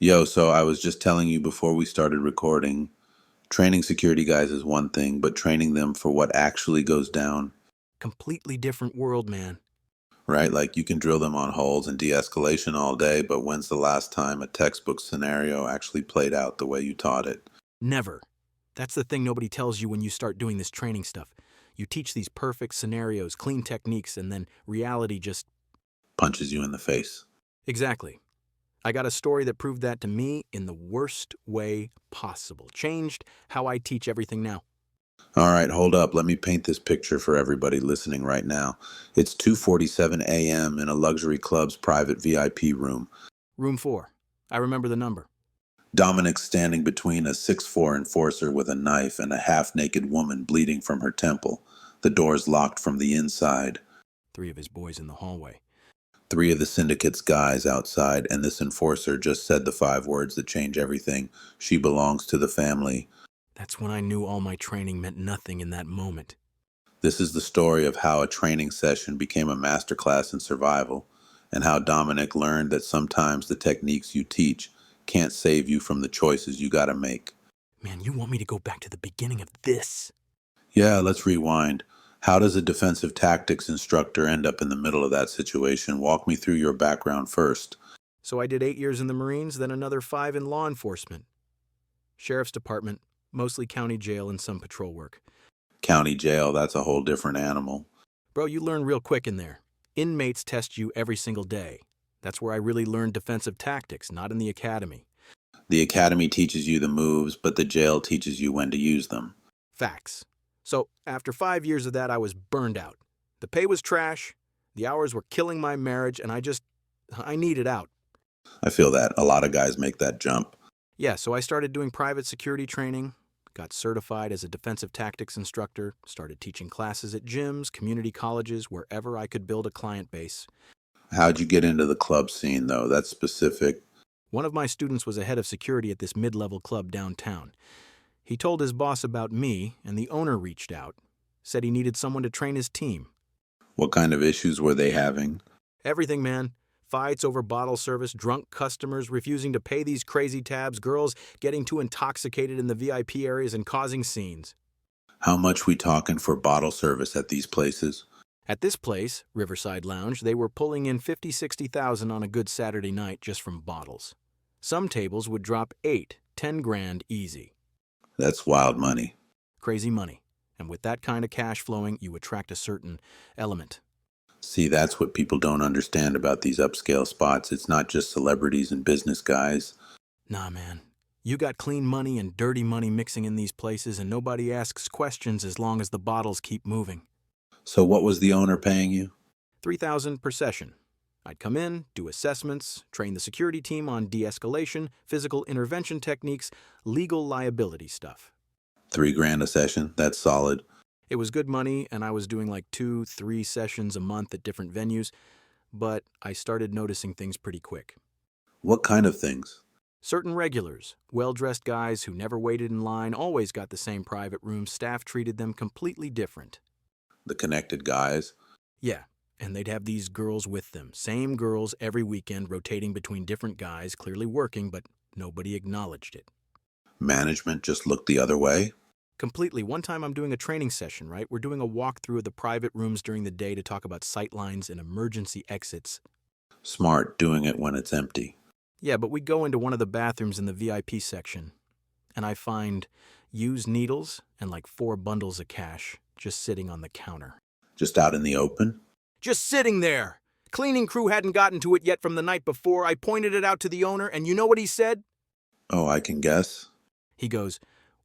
Yo, so I was just telling you before we started recording, training security guys is one thing, but training them for what actually goes down, Completely different world, man. right? Like you can drill them on holes and de-escalation all day, but when's the last time a textbook scenario actually played out the way you taught it? Never. That's the thing nobody tells you when you start doing this training stuff. You teach these perfect scenarios, clean techniques, and then reality just. Punches you in the face. Exactly. I got a story that proved that to me in the worst way possible. Changed how I teach everything now. All right, hold up. Let me paint this picture for everybody listening right now. It's 2:47 a.m. in a luxury club's private VIP room. Room 4. I remember the number. Dominic's standing between a 6'4" enforcer with a knife and a half-naked woman bleeding from her temple. The door's locked from the inside. 3 of his boys in the hallway. 3 of the syndicate's guys outside, and this enforcer just said the 5 words that change everything. She belongs to the family. That's when I knew all my training meant nothing in that moment. This is the story of how a training session became a masterclass in survival, and how Dominic learned that sometimes the techniques you teach can't save you from the choices you gotta make. Man, you want me to go back to the beginning of this? Yeah, let's rewind. How does a defensive tactics instructor end up in the middle of that situation? Walk me through your background first. So I did 8 years in the Marines, then another 5 in law enforcement. Sheriff's Department, mostly county jail and some patrol work. County jail, that's a whole different animal. Bro, you learn real quick in there. Inmates test you every single day. That's where I really learned defensive tactics, not in the academy. The academy teaches you the moves, but the jail teaches you when to use them. Facts. So after 5 years of that, I was burned out. The pay was trash, the hours were killing my marriage, and I needed out. I feel that. A lot of guys make that jump. Yeah, so I started doing private security training, got certified as a defensive tactics instructor, started teaching classes at gyms, community colleges, wherever I could build a client base. How'd you get into the club scene, though? That's specific. One of my students was a head of security at this mid-level club downtown. He told his boss about me, and the owner reached out, said he needed someone to train his team. What kind of issues were they having? Everything, man. Fights over bottle service, drunk customers refusing to pay these crazy tabs, girls getting too intoxicated in the VIP areas and causing scenes. How much we talking for bottle service at these places? At this place, Riverside Lounge, they were pulling in 50-60,000 on a good Saturday night just from bottles. Some tables would drop 8-10 grand easy. That's wild money. Crazy money. And with that kind of cash flowing, you attract a certain element. See, that's what people don't understand about these upscale spots. It's not just celebrities and business guys. Nah, man. You got clean money and dirty money mixing in these places, and nobody asks questions as long as the bottles keep moving. So what was the owner paying you? $3,000 per session. I'd come in, do assessments, train the security team on de-escalation, physical intervention techniques, legal liability stuff. $3 grand a session? That's solid. It was good money, and I was doing like 2-3 sessions a month at different venues, but I started noticing things pretty quick. What kind of things? Certain regulars, well-dressed guys who never waited in line, always got the same private room. Staff treated them completely different. The connected guys? Yeah, and they'd have these girls with them. Same girls every weekend, rotating between different guys, clearly working, but nobody acknowledged it. Management just looked the other way? Completely. One time I'm doing a training session, right? We're doing a walkthrough of the private rooms during the day to talk about sight lines and emergency exits. Smart, doing it when it's empty. Yeah, but we go into one of the bathrooms in the VIP section, and I find used needles and like 4 bundles of cash just sitting on the counter. Just out in the open? Just sitting there! Cleaning crew hadn't gotten to it yet from the night before. I pointed it out to the owner, and you know what he said? Oh, I can guess. He goes,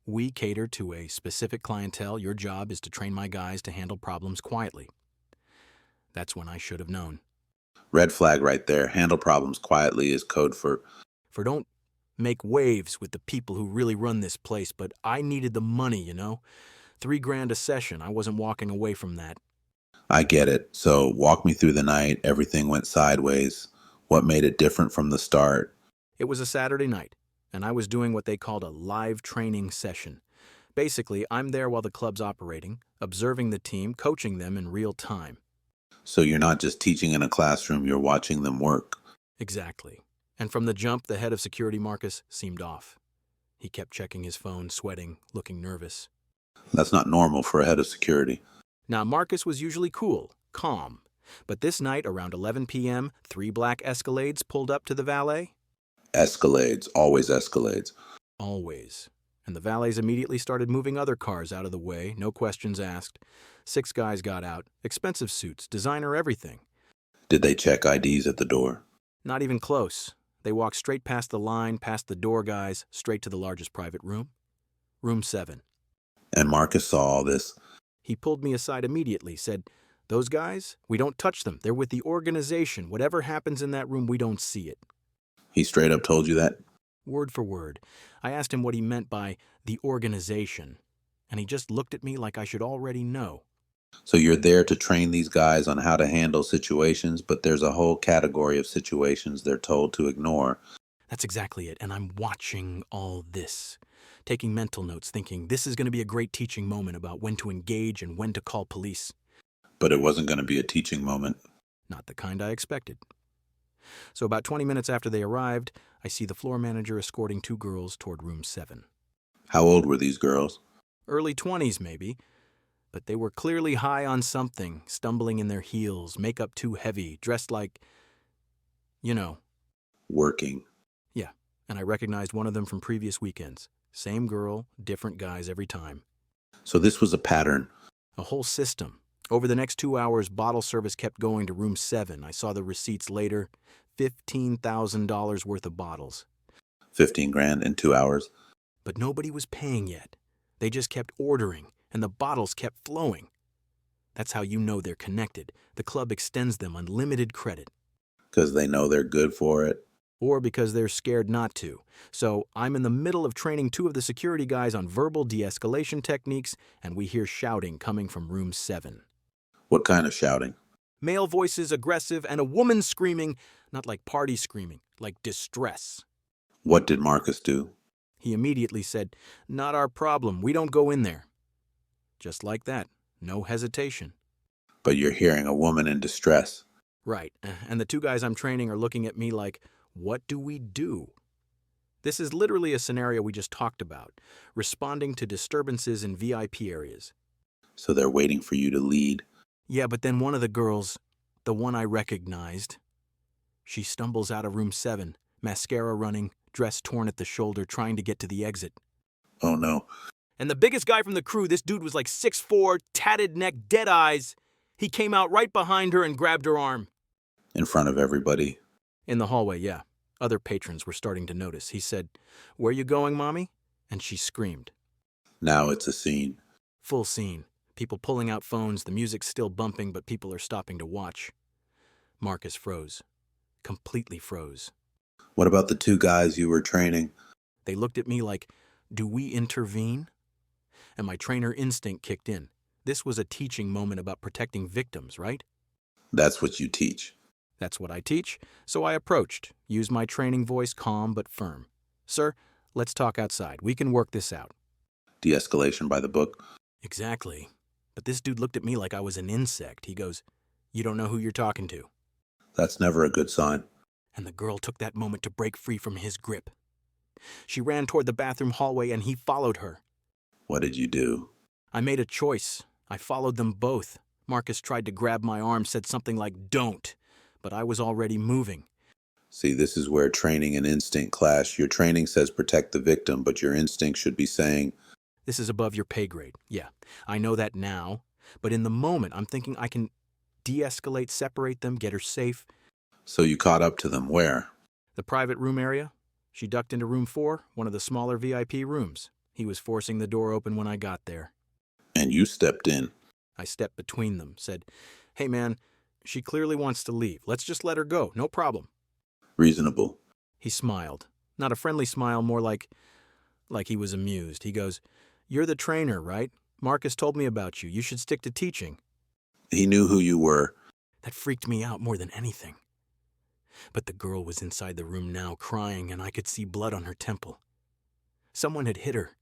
"We cater to a specific clientele. Your job is to train my guys to handle problems quietly." That's when I should have known. Red flag right there. Handle problems quietly is code for... For don't make waves with the people who really run this place, but I needed the money, you know? $3 grand a session. I wasn't walking away from that. I get it. So walk me through the night. Everything went sideways. What made it different from the start? It was a Saturday night, and I was doing what they called a live training session. Basically, I'm there while the club's operating, observing the team, coaching them in real time. So you're not just teaching in a classroom, you're watching them work. Exactly. And from the jump, the head of security, Marcus, seemed off. He kept checking his phone, sweating, looking nervous. That's not normal for a head of security. Now, Marcus was usually cool, calm. But this night, around 11 p.m., 3 black Escalades pulled up to the valet. Escalades, always escalades. Always. And the valets immediately started moving other cars out of the way, no questions asked. 6 guys got out, expensive suits, designer everything. Did they check IDs at the door? Not even close. They walked straight past the line, past the door guys, straight to the largest private room. Room 7. And Marcus saw all this. He pulled me aside immediately, said, "Those guys, we don't touch them. They're with the organization. Whatever happens in that room, we don't see it." He straight up told you that? Word for word. I asked him what he meant by the organization, and he just looked at me like I should already know. So you're there to train these guys on how to handle situations, but there's a whole category of situations they're told to ignore. That's exactly it, and I'm watching all this, taking mental notes, thinking this is going to be a great teaching moment about when to engage and when to call police. But it wasn't going to be a teaching moment. Not the kind I expected. So about 20 minutes after they arrived, I see the floor manager escorting 2 girls toward room 7. How old were these girls? Early 20s, maybe. But they were clearly high on something, stumbling in their heels, makeup too heavy, dressed like, you know. Working. Yeah, and I recognized one of them from previous weekends. Same girl, different guys every time. So this was a pattern. A whole system. Over the next 2 hours, bottle service kept going to room 7. I saw the receipts later. $15,000 worth of bottles. 15 grand in 2 hours. But nobody was paying yet. They just kept ordering, and the bottles kept flowing. That's how you know they're connected. The club extends them unlimited credit. Because they know they're good for it. Or because they're scared not to. So I'm in the middle of training 2 of the security guys on verbal de-escalation techniques, and we hear shouting coming from room 7. What kind of shouting? Male voices, aggressive, and a woman screaming, not like party screaming, like distress. What did Marcus do? He immediately said, "Not our problem. We don't go in there." Just like that. No hesitation. But you're hearing a woman in distress. Right. And the 2 guys I'm training are looking at me like, what do we do? This is literally a scenario we just talked about, responding to disturbances in VIP areas. So they're waiting for you to lead. Yeah, but then one of the girls, the one I recognized, she stumbles out of room 7, mascara running, dress torn at the shoulder, trying to get to the exit. Oh no. And the biggest guy from the crew, this dude was like 6'4", tatted neck, dead eyes. He came out right behind her and grabbed her arm. In front of everybody. In the hallway, yeah. Other patrons were starting to notice. He said, "Where you going, Mommy?" And she screamed. Now it's a scene. Full scene. People pulling out phones, the music's still bumping, but people are stopping to watch. Marcus froze. Completely froze. What about the 2 guys you were training? They looked at me like, do we intervene? And my trainer instinct kicked in. This was a teaching moment about protecting victims, right? That's what you teach. That's what I teach, so I approached, used my training voice, calm but firm. "Sir, let's talk outside. We can work this out." De-escalation by the book. Exactly. But this dude looked at me like I was an insect. He goes, "You don't know who you're talking to." That's never a good sign. And the girl took that moment to break free from his grip. She ran toward the bathroom hallway and he followed her. What did you do? I made a choice. I followed them both. Marcus tried to grab my arm, said something like, "Don't." But I was already moving. See, this is where training and instinct clash. Your training says protect the victim, but your instinct should be saying, This is above your pay grade. Yeah, I know that now. But in the moment, I'm thinking I can de-escalate, separate them, get her safe. so you caught up to them where? The private room area. She ducked into room 4, one of the smaller VIP rooms. He was forcing the door open when I got there. And you stepped in. I stepped between them, said, "Hey man, she clearly wants to leave. Let's just let her go. No problem." Reasonable. He smiled. Not a friendly smile, more like he was amused. He goes, "You're the trainer, right? Marcus told me about you. You should stick to teaching." He knew who you were. That freaked me out more than anything. But the girl was inside the room now, crying, and I could see blood on her temple. Someone had hit her.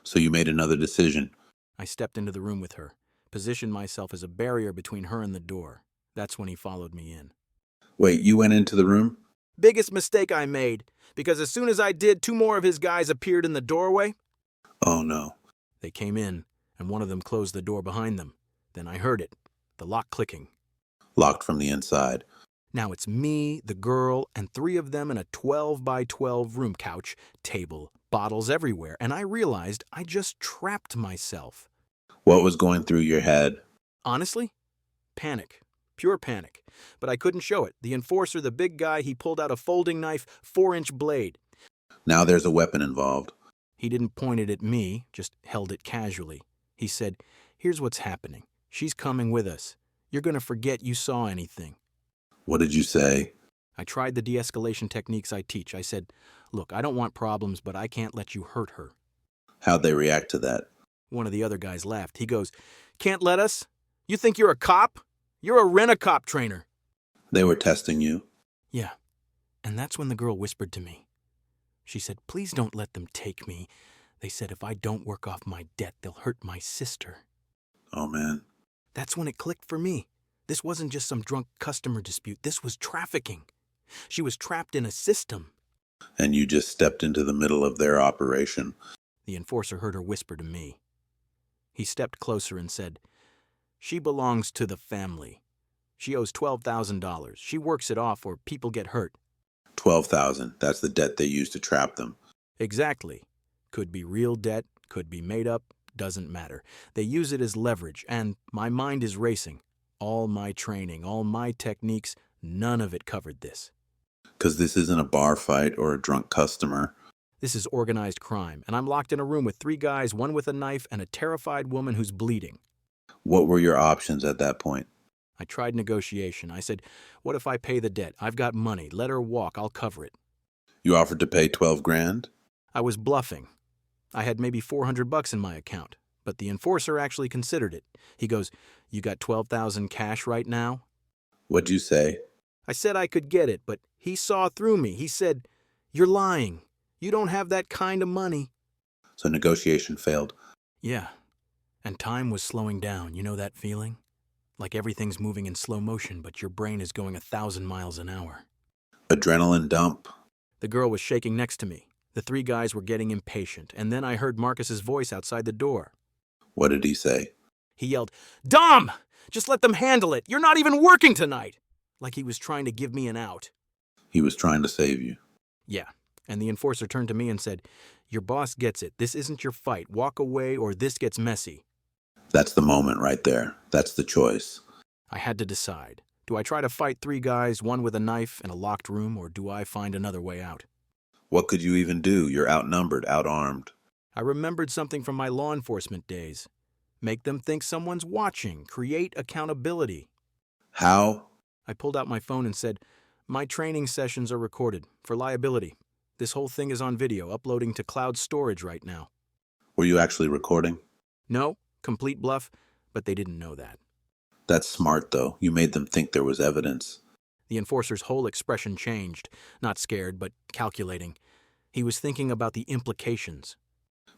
So you made another decision. I stepped into the room with her, positioned myself as a barrier between her and the door. That's when he followed me in. Wait, you went into the room? Biggest mistake I made, because as soon as I did, two more of his guys appeared in the doorway. Oh no. They came in, and one of them closed the door behind them. Then I heard it, the lock clicking. Locked from the inside. Now it's me, the girl, and three of them in a 12 by 12 room, couch, table, bottles everywhere, and I realized I just trapped myself. What was going through your head? Honestly? Panic. Pure panic. But I couldn't show it. The enforcer, the big guy, he pulled out a folding knife, 4-inch blade. Now there's a weapon involved. He didn't point it at me, just held it casually. He said, "Here's what's happening. She's coming with us. You're going to forget you saw anything." What did you say? I tried the de-escalation techniques I teach. I said, "Look, I don't want problems, but I can't let you hurt her." How'd they react to that? One of the other guys laughed. He goes, "Can't let us? You think you're a cop? You're a rent-a-cop trainer." They were testing you. Yeah, and that's when the girl whispered to me. She said, "Please don't let them take me. They said if I don't work off my debt, they'll hurt my sister." Oh man. That's when it clicked for me. This wasn't just some drunk customer dispute. This was trafficking. She was trapped in a system. And you just stepped into the middle of their operation. The enforcer heard her whisper to me. He stepped closer and said, "She belongs to the family. She owes $12,000. She works it off or people get hurt." 12,000. That's the debt they used to trap them. Exactly. Could be real debt, could be made up, doesn't matter. They use it as leverage, and my mind is racing. All my training, all my techniques, none of it covered this. Because this isn't a bar fight or a drunk customer. This is organized crime, and I'm locked in a room with three guys, one with a knife, and a terrified woman who's bleeding. What were your options at that point? I tried negotiation. I said, "What if I pay the debt? I've got money. Let her walk. I'll cover it." You offered to pay 12 grand? I was bluffing. I had maybe $400 in my account, but the enforcer actually considered it. He goes, "You got 12,000 cash right now?" What'd you say? I said I could get it, but he saw through me. He said, "You're lying. You don't have that kind of money." So negotiation failed. Yeah, and time was slowing down. You know that feeling? Like everything's moving in slow motion, but your brain is going 1,000 miles an hour. Adrenaline dump. The girl was shaking next to me. The three guys were getting impatient, and then I heard Marcus's voice outside the door. What did he say? He yelled, "Dom! Just let them handle it. You're not even working tonight!" Like he was trying to give me an out. He was trying to save you. Yeah, and the enforcer turned to me and said, "Your boss gets it. This isn't your fight. Walk away or this gets messy." That's the moment right there. That's the choice. I had to decide. Do I try to fight three guys, one with a knife, in a locked room, or do I find another way out? What could you even do? You're outnumbered, outarmed. I remembered something from my law enforcement days. Make them think someone's watching. Create accountability. How? I pulled out my phone and said, "My training sessions are recorded for liability. This whole thing is on video, uploading to cloud storage right now." Were you actually recording? No, complete bluff, but they didn't know that. That's smart, though. You made them think there was evidence. The enforcer's whole expression changed. Not scared, but calculating. He was thinking about the implications.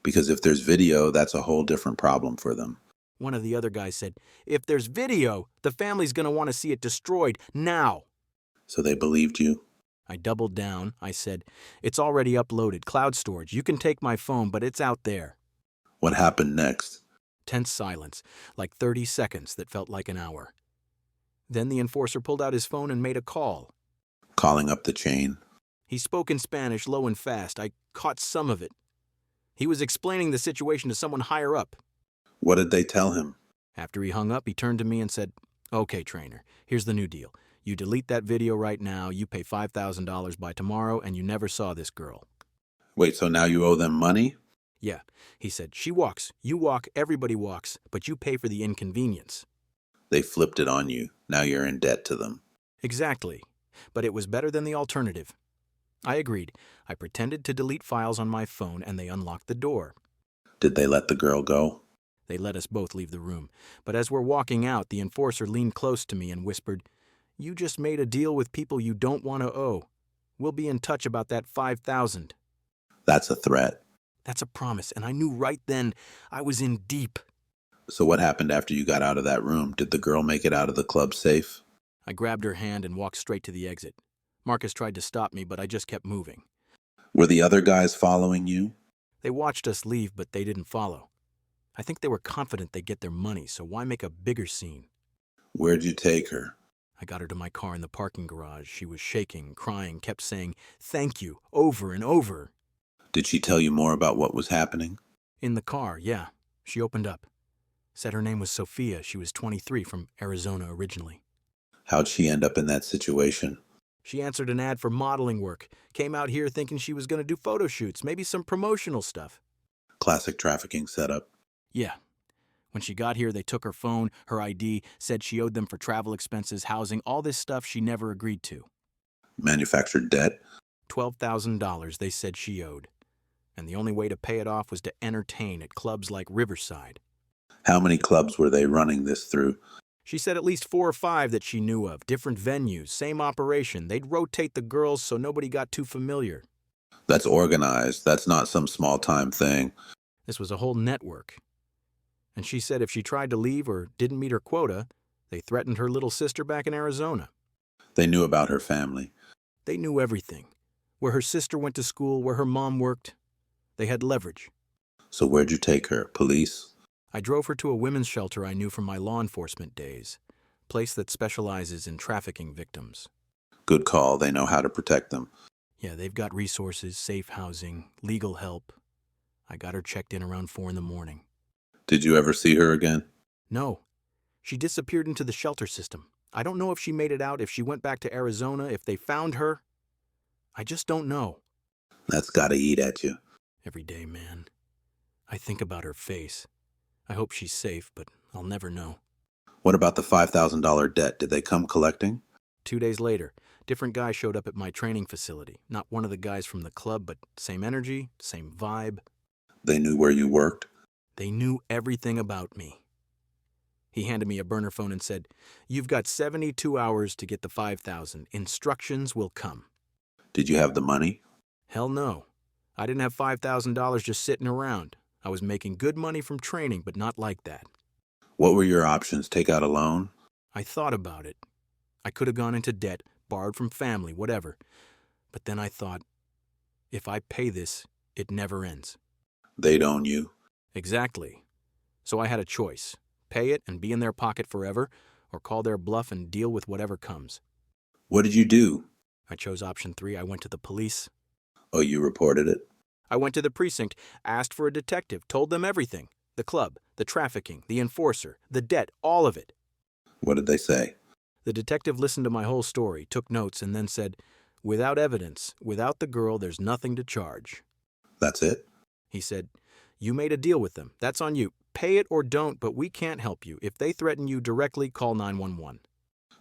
Because if there's video, that's a whole different problem for them. One of the other guys said, "If there's video, the family's going to want to see it destroyed now." So they believed you? I doubled down. I said, "It's already uploaded, cloud storage. You can take my phone, but it's out there." What happened next? Tense silence, like 30 seconds that felt like an hour. Then the enforcer pulled out his phone and made a call. Calling up the chain. He spoke in Spanish, low and fast. I caught some of it. He was explaining the situation to someone higher up. What did they tell him? After he hung up, he turned to me and said, "Okay, trainer, here's the new deal. You delete that video right now, you pay $5,000 by tomorrow, and you never saw this girl." Wait, so now you owe them money? Yeah, he said, "She walks, you walk, everybody walks, but you pay for the inconvenience." They flipped it on you. Now you're in debt to them. Exactly. But it was better than the alternative. I agreed. I pretended to delete files on my phone, and they unlocked the door. Did they let the girl go? They let us both leave the room. But as we're walking out, the enforcer leaned close to me and whispered, "You just made a deal with people you don't want to owe. We'll be in touch about that $5,000. That's a threat. That's a promise, and I knew right then I was in deep. So what happened after you got out of that room? Did the girl make it out of the club safe? I grabbed her hand and walked straight to the exit. Marcus tried to stop me, but I just kept moving. Were the other guys following you? They watched us leave, but they didn't follow. I think they were confident they'd get their money, so why make a bigger scene? Where'd you take her? I got her to my car in the parking garage. She was shaking, crying, kept saying, "Thank you," over and over. Did she tell you more about what was happening? In the car, yeah. She opened up. Said her name was Sophia. She was 23, from Arizona originally. How'd she end up in that situation? She answered an ad for modeling work. Came out here thinking she was going to do photo shoots, maybe some promotional stuff. Classic trafficking setup. Yeah. When she got here, they took her phone, her ID, said she owed them for travel expenses, housing, all this stuff she never agreed to. Manufactured debt? $12,000 they said she owed. And the only way to pay it off was to entertain at clubs like Riverside. How many clubs were they running this through? She said at least 4 or 5 that she knew of, different venues, same operation. They'd rotate the girls so nobody got too familiar. That's organized. That's not some small-time thing. This was a whole network. And she said if she tried to leave or didn't meet her quota, they threatened her little sister back in Arizona. They knew about her family. They knew everything. Where her sister went to school, where her mom worked. They had leverage. So where'd you take her? Police? I drove her to a women's shelter I knew from my law enforcement days. Place that specializes in trafficking victims. Good call. They know how to protect them. Yeah, they've got resources, safe housing, legal help. I got her checked in around 4 in the morning. Did you ever see her again? No. She disappeared into the shelter system. I don't know if she made it out, if she went back to Arizona, if they found her. I just don't know. That's gotta eat at you. Every day, man. I think about her face. I hope she's safe, but I'll never know. What about the $5,000 debt? Did they come collecting? 2 days later, different guy showed up at my training facility. Not one of the guys from the club, but same energy, same vibe. They knew where you worked? They knew everything about me. He handed me a burner phone and said, "You've got 72 hours to get the 5,000. Instructions will come." Did you have the money? Hell no. I didn't have $5,000 just sitting around. I was making good money from training, but not like that. What were your options? Take out a loan? I thought about it. I could have gone into debt, borrowed from family, whatever. But then I thought, if I pay this, it never ends. They'd own you. Exactly. So I had a choice. Pay it and be in their pocket forever, or call their bluff and deal with whatever comes. What did you do? I chose option 3. I went to the police. Oh, you reported it? I went to the precinct, asked for a detective, told them everything. The club, the trafficking, the enforcer, the debt, all of it. What did they say? The detective listened to my whole story, took notes, and then said, "Without evidence, without the girl, there's nothing to charge." That's it? He said, "You made a deal with them. That's on you. Pay it or don't, but we can't help you. If they threaten you directly, call 911.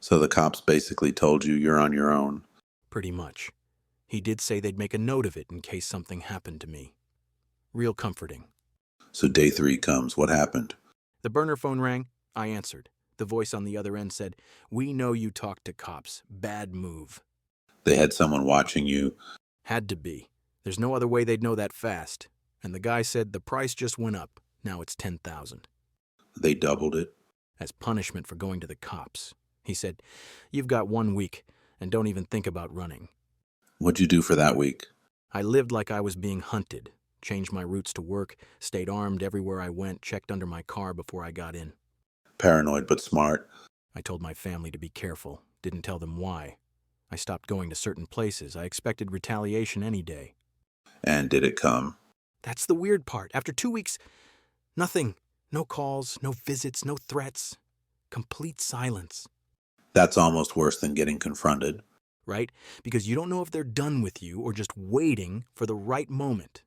So the cops basically told you you're on your own? Pretty much. He did say they'd make a note of it in case something happened to me. Real comforting. So day 3 comes. What happened? The burner phone rang. I answered. The voice on the other end said, "We know you talked to cops. Bad move." They had someone watching you. Had to be. There's no other way they'd know that fast. And the guy said the price just went up. Now it's 10,000. They doubled it. As punishment for going to the cops. He said, "You've got 1 week, and don't even think about running." What'd you do for that week? I lived like I was being hunted. Changed my routes to work, stayed armed everywhere I went, checked under my car before I got in. Paranoid but smart. I told my family to be careful. Didn't tell them why. I stopped going to certain places. I expected retaliation any day. And did it come? That's the weird part. After 2 weeks, nothing. No calls, no visits, no threats. Complete silence. That's almost worse than getting confronted. Right? Because you don't know if they're done with you or just waiting for the right moment.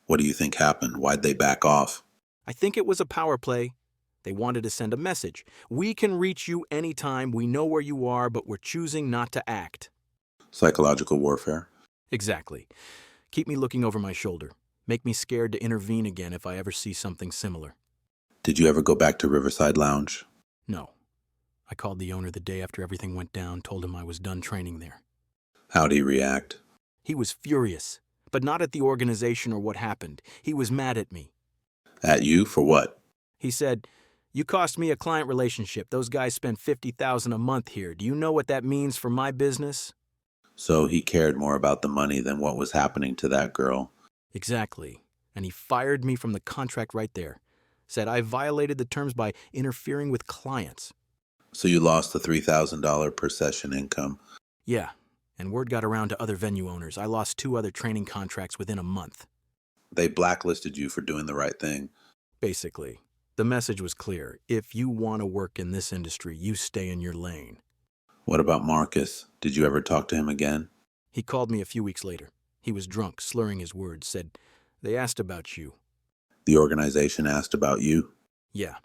What do you think happened? Why'd they back off? I think it was a power play. They wanted to send a message. We can reach you anytime. We know where you are, but we're choosing not to act. Psychological warfare? Exactly. Keep me looking over my shoulder. Make me scared to intervene again if I ever see something similar. Did you ever go back to Riverside Lounge? No. I called the owner the day after everything went down, told him I was done training there. How'd he react? He was furious, but not at the organization or what happened. He was mad at me. At you? For what? He said, "You cost me a client relationship. Those guys spend $50,000 a month here. Do you know what that means for my business?" So he cared more about the money than what was happening to that girl. Exactly. And he fired me from the contract right there. Said I violated the terms by interfering with clients. So you lost the $3,000 per session income. Yeah, and word got around to other venue owners. I lost 2 other training contracts within a month. They blacklisted you for doing the right thing. Basically, the message was clear. If you want to work in this industry, you stay in your lane. What about Marcus? Did you ever talk to him again? He called me a few weeks later. He was drunk, slurring his words, said, "They asked about you." The organization asked about you? Yeah.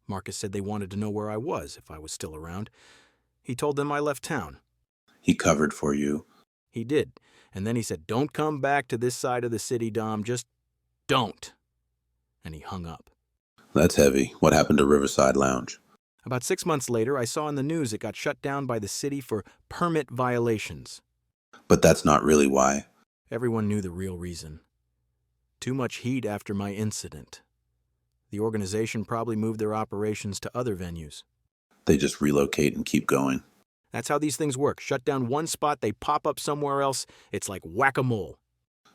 Marcus said they wanted to know where I was, if I was still around. He told them I left town. He covered for you. He did. And then he said, "Don't come back to this side of the city, Dom. Just don't." And he hung up. That's heavy. What happened to Riverside Lounge? About 6 months later, I saw in the news it got shut down by the city for permit violations. But that's not really why. Everyone knew the real reason. Too much heat after my incident. The organization probably moved their operations to other venues. They just relocate and keep going. That's how these things work. Shut down one spot, they pop up somewhere else. It's like whack-a-mole.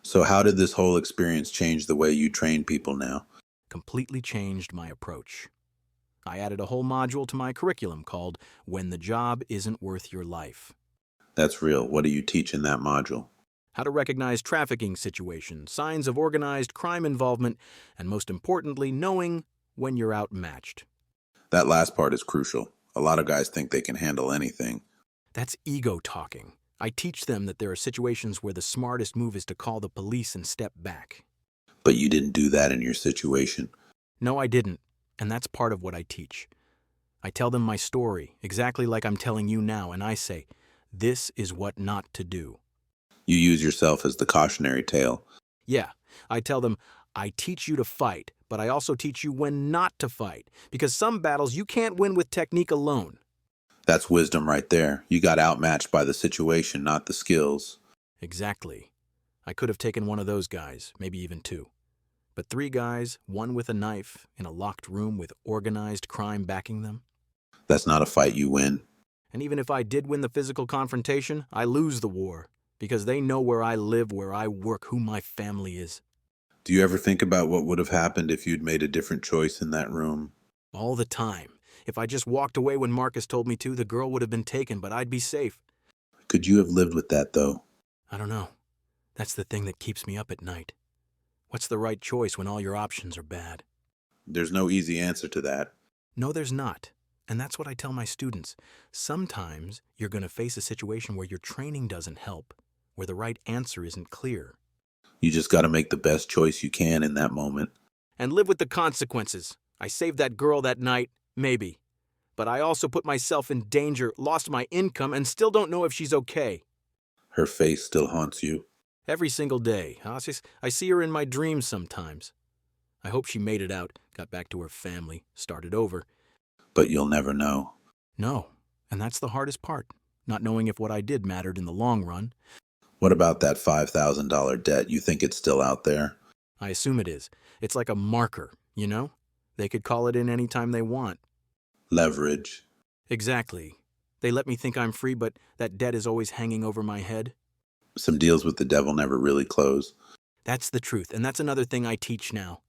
So how did this whole experience change the way you train people now? Completely changed my approach. I added a whole module to my curriculum called When the Job Isn't Worth Your Life. That's real. What do you teach in that module? How to recognize trafficking situations, signs of organized crime involvement, and most importantly, knowing when you're outmatched. That last part is crucial. A lot of guys think they can handle anything. That's ego talking. I teach them that there are situations where the smartest move is to call the police and step back. But you didn't do that in your situation. No, I didn't, and that's part of what I teach. I tell them my story, exactly like I'm telling you now, and I say, this is what not to do. You use yourself as the cautionary tale. Yeah, I tell them, I teach you to fight, but I also teach you when not to fight, because some battles you can't win with technique alone. That's wisdom right there. You got outmatched by the situation, not the skills. Exactly. I could have taken one of those guys, maybe even 2. But 3 guys, one with a knife, in a locked room with organized crime backing them. That's not a fight you win. And even if I did win the physical confrontation, I lose the war, because they know where I live, where I work, who my family is. Do you ever think about what would have happened if you'd made a different choice in that room? All the time. If I just walked away when Marcus told me to, the girl would have been taken, but I'd be safe. Could you have lived with that, though? I don't know. That's the thing that keeps me up at night. What's the right choice when all your options are bad? There's no easy answer to that. No, there's not. And that's what I tell my students. Sometimes you're going to face a situation where your training doesn't help, where the right answer isn't clear. You just got to make the best choice you can in that moment. And live with the consequences. I saved that girl that night, maybe. But I also put myself in danger, lost my income, and still don't know if she's okay. Her face still haunts you. Every single day. I see her in my dreams sometimes. I hope she made it out, got back to her family, started over. But you'll never know. No, and that's the hardest part, not knowing if what I did mattered in the long run. What about that $5,000 debt? You think it's still out there? I assume it is. It's like a marker, you know? They could call it in any time they want. Leverage. Exactly. They let me think I'm free, but that debt is always hanging over my head. Some deals with the devil never really close. That's the truth, and that's another thing I teach now.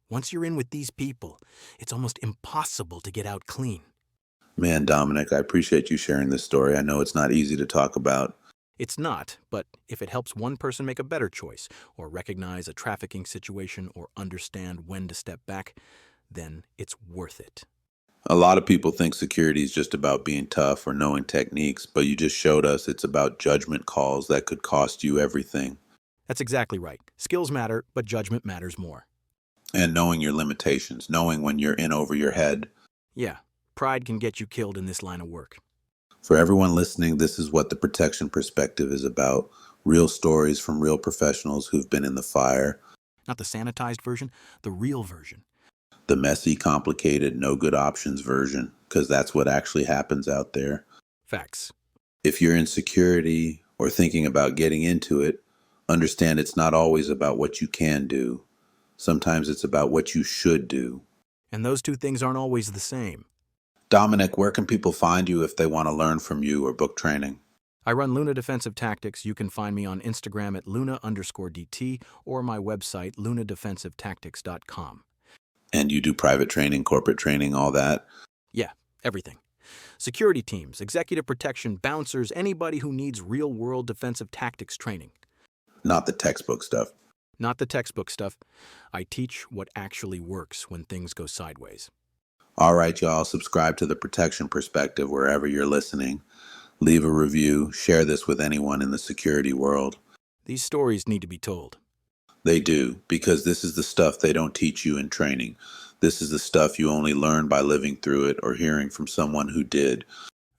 Once you're in with these people, it's almost impossible to get out clean. Man, Dominic, I appreciate you sharing this story. I know it's not easy to talk about. It's not, but if it helps one person make a better choice, or recognize a trafficking situation, or understand when to step back, then it's worth it. A lot of people think security is just about being tough or knowing techniques, but you just showed us it's about judgment calls that could cost you everything. That's exactly right. Skills matter, but judgment matters more. And knowing your limitations, knowing when you're in over your head. Yeah, pride can get you killed in this line of work. For everyone listening, this is what the protection perspective is about. Real stories from real professionals who've been in the fire. Not the sanitized version, the real version. The messy, complicated, no good options version, because that's what actually happens out there. Facts. If you're in security or thinking about getting into it, understand it's not always about what you can do. Sometimes it's about what you should do. And those two things aren't always the same. Dominic, where can people find you if they want to learn from you or book training? I run Luna Defensive Tactics. You can find me on Instagram at Luna_DT or my website, lunadefensivetactics.com. And you do private training, corporate training, all that? Yeah, everything. Security teams, executive protection, bouncers, anybody who needs real-world defensive tactics training. Not the textbook stuff. Not the textbook stuff. I teach what actually works when things go sideways. All right, y'all, subscribe to The Protection Perspective wherever you're listening. Leave a review. Share this with anyone in the security world. These stories need to be told. They do, because this is the stuff they don't teach you in training. This is the stuff you only learn by living through it or hearing from someone who did.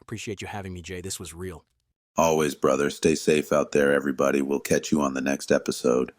Appreciate you having me, Jay. This was real. Always, brother. Stay safe out there, everybody. We'll catch you on the next episode.